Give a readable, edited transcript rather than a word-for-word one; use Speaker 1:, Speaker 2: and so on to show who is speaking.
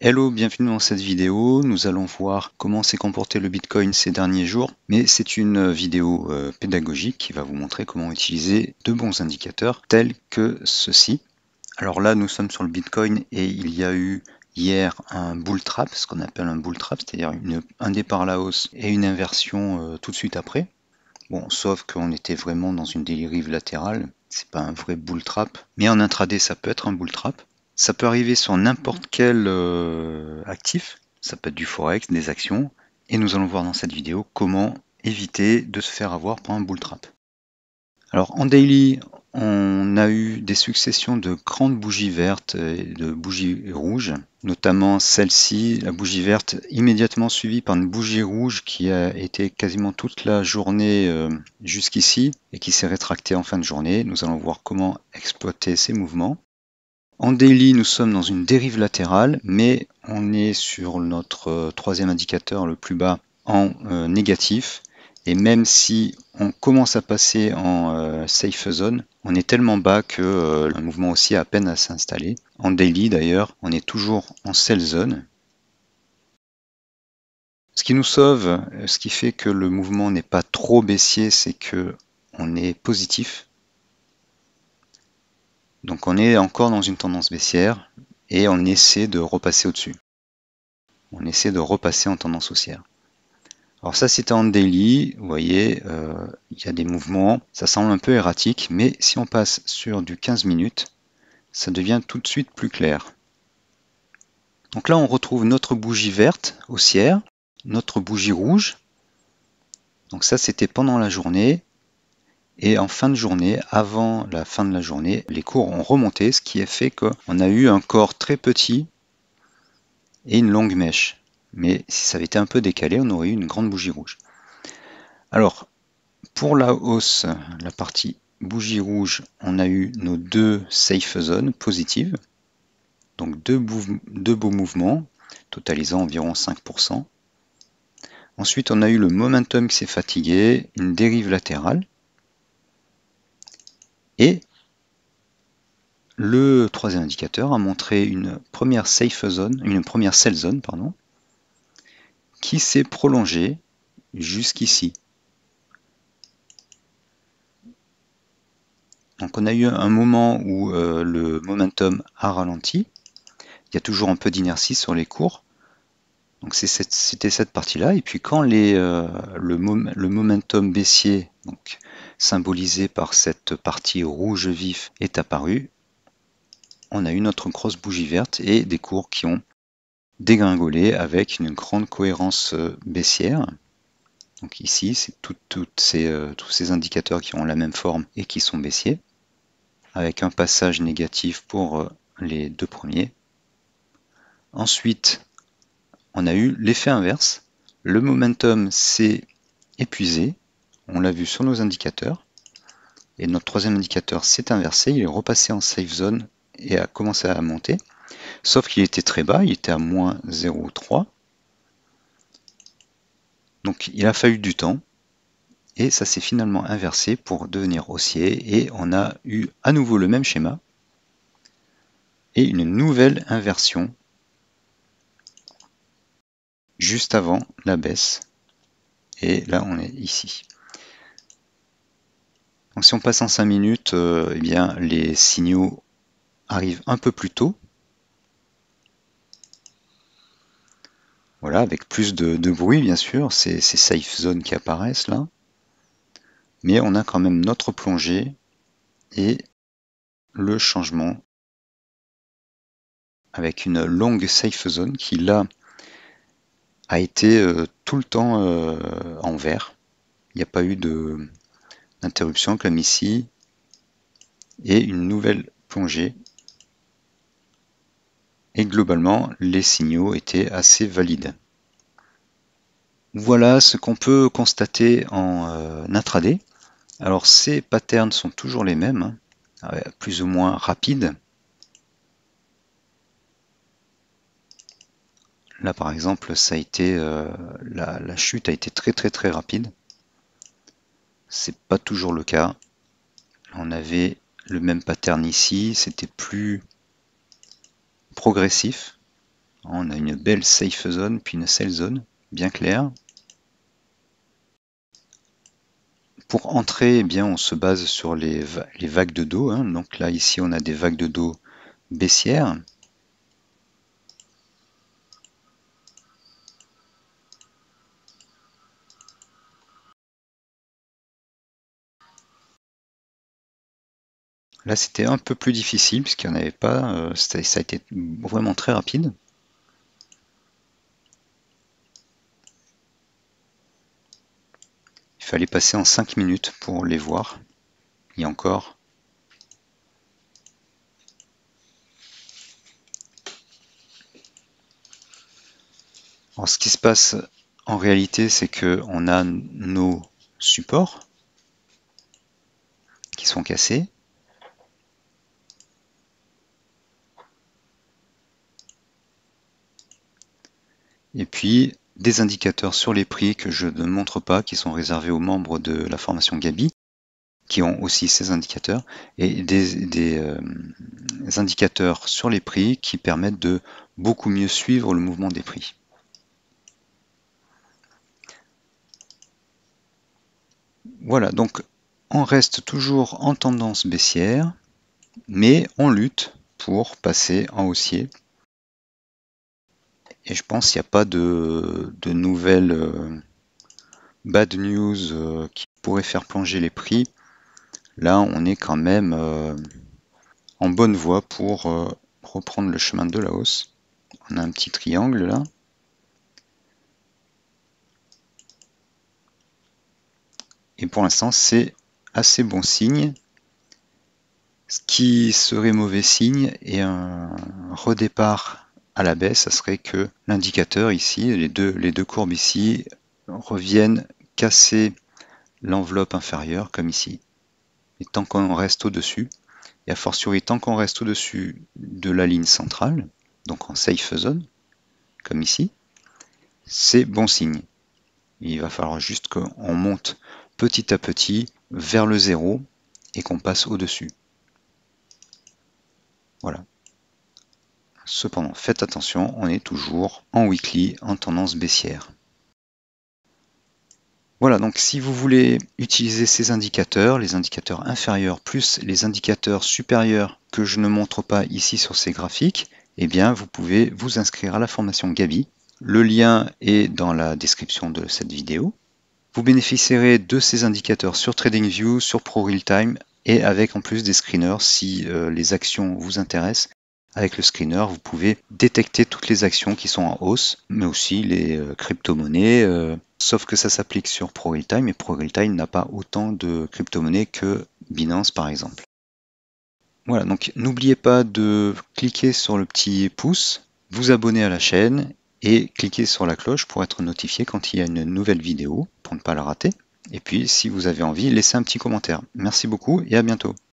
Speaker 1: Hello, bienvenue dans cette vidéo. Nous allons voir comment s'est comporté le Bitcoin ces derniers jours, mais c'est une vidéo pédagogique qui va vous montrer comment utiliser de bons indicateurs tels que ceci. Alors là, nous sommes sur le Bitcoin et il y a eu hier un bull trap, ce qu'on appelle un bull trap, c'est-à-dire un départ à la hausse et une inversion tout de suite après. Bon, sauf qu'on était vraiment dans une dérive latérale, c'est pas un vrai bull trap, mais en intraday ça peut être un bull trap. Ça peut arriver sur n'importe quel actif, ça peut être du forex, des actions, et nous allons voir dans cette vidéo comment éviter de se faire avoir par un bull trap. Alors en daily, on a eu des successions de grandes bougies vertes et de bougies rouges, notamment celle-ci, la bougie verte, immédiatement suivie par une bougie rouge qui a été quasiment toute la journée jusqu'ici et qui s'est rétractée en fin de journée. Nous allons voir comment exploiter ces mouvements. En daily, nous sommes dans une dérive latérale, mais on est sur notre troisième indicateur le plus bas en négatif. Et même si on commence à passer en safe zone, on est tellement bas que le mouvement aussi a à peine à s'installer. En daily d'ailleurs, on est toujours en sell zone. Ce qui nous sauve, ce qui fait que le mouvement n'est pas trop baissier, c'est que on est positif. Donc on est encore dans une tendance baissière et on essaie de repasser au-dessus. On essaie de repasser en tendance haussière. Alors ça c'était en daily, vous voyez, il y a des mouvements, ça semble un peu erratique, mais si on passe sur du 15 minutes, ça devient tout de suite plus clair. Donc là on retrouve notre bougie verte haussière, notre bougie rouge, donc ça c'était pendant la journée, et en fin de journée, avant la fin de la journée, les cours ont remonté, ce qui a fait qu'on a eu un corps très petit et une longue mèche. Mais si ça avait été un peu décalé, on aurait eu une grande bougie rouge. Alors, pour la hausse, la partie bougie rouge, on a eu nos deux safe zones positives. Donc deux beaux mouvements, totalisant environ 5%. Ensuite, on a eu le momentum qui s'est fatigué, une dérive latérale. Et le troisième indicateur a montré une première safe zone, une première sell zone, pardon, qui s'est prolongée jusqu'ici. Donc on a eu un moment où le momentum a ralenti. Il y a toujours un peu d'inertie sur les cours. Donc c'était cette partie-là. Et puis quand le momentum baissier, donc symbolisé par cette partie rouge vif, est apparu, on a eu notre grosse bougie verte et des cours qui ont dégringolé avec une grande cohérence baissière. Donc ici, c'est tous ces indicateurs qui ont la même forme et qui sont baissiers, avec un passage négatif pour les deux premiers. Ensuite, on a eu l'effet inverse. Le momentum s'est épuisé, on l'a vu sur nos indicateurs, et notre troisième indicateur s'est inversé, il est repassé en safe zone et a commencé à monter, sauf qu'il était très bas, il était à moins 0,3. Donc il a fallu du temps, et ça s'est finalement inversé pour devenir haussier, et on a eu à nouveau le même schéma, et une nouvelle inversion juste avant la baisse, et là on est ici. Donc si on passe en 5 minutes, eh bien, les signaux arrivent un peu plus tôt. Voilà, avec plus de bruit bien sûr, ces safe zones qui apparaissent là. Mais on a quand même notre plongée et le changement avec une longue safe zone qui là a été tout le temps en vert. Il n'y a pas eu d'interruption comme ici. Et une nouvelle plongée. Et globalement, les signaux étaient assez valides. Voilà ce qu'on peut constater en intraday. Alors ces patterns sont toujours les mêmes, hein, plus ou moins rapides. Là par exemple, ça a été la chute a été très rapide. C'est pas toujours le cas. On avait le même pattern ici, c'était plus progressif. On a une belle safe zone, puis une sell zone, bien claire. Pour entrer, eh bien, on se base sur les vagues de dos. Hein. Donc là, ici, on a des vagues de dos baissières. Là, c'était un peu plus difficile puisqu'il n'y en avait pas. Ça a été vraiment très rapide. Il fallait passer en 5 minutes pour les voir. Et encore. Alors, ce qui se passe en réalité, c'est qu'on a nos supports qui sont cassés. Et puis des indicateurs sur les prix que je ne montre pas, qui sont réservés aux membres de la formation Gabi, qui ont aussi ces indicateurs, et des indicateurs sur les prix qui permettent de beaucoup mieux suivre le mouvement des prix. Voilà, donc on reste toujours en tendance baissière, mais on lutte pour passer en haussier. Et je pense qu'il n'y a pas de nouvelles bad news qui pourraient faire plonger les prix. Là, on est quand même en bonne voie pour reprendre le chemin de la hausse. On a un petit triangle là. Et pour l'instant, c'est assez bon signe. Ce qui serait mauvais signe et un redépart à la baisse, ça serait que l'indicateur ici, les deux courbes ici, reviennent casser l'enveloppe inférieure comme ici. Et tant qu'on reste au-dessus, et a fortiori tant qu'on reste au-dessus de la ligne centrale, donc en safe zone, comme ici, c'est bon signe. Il va falloir juste qu'on monte petit à petit vers le zéro et qu'on passe au-dessus. Voilà. Cependant, faites attention, on est toujours en weekly, en tendance baissière. Voilà, donc si vous voulez utiliser ces indicateurs, les indicateurs inférieurs plus les indicateurs supérieurs que je ne montre pas ici sur ces graphiques, eh bien vous pouvez vous inscrire à la formation Gabi. Le lien est dans la description de cette vidéo. Vous bénéficierez de ces indicateurs sur TradingView, sur ProRealTime et avec en plus des screeners si les actions vous intéressent. Avec le screener, vous pouvez détecter toutes les actions qui sont en hausse, mais aussi les crypto-monnaies, sauf que ça s'applique sur ProRealTime et ProRealTime n'a pas autant de crypto-monnaies que Binance par exemple. Voilà, donc n'oubliez pas de cliquer sur le petit pouce, vous abonner à la chaîne et cliquer sur la cloche pour être notifié quand il y a une nouvelle vidéo, pour ne pas la rater. Et puis si vous avez envie, laissez un petit commentaire. Merci beaucoup et à bientôt.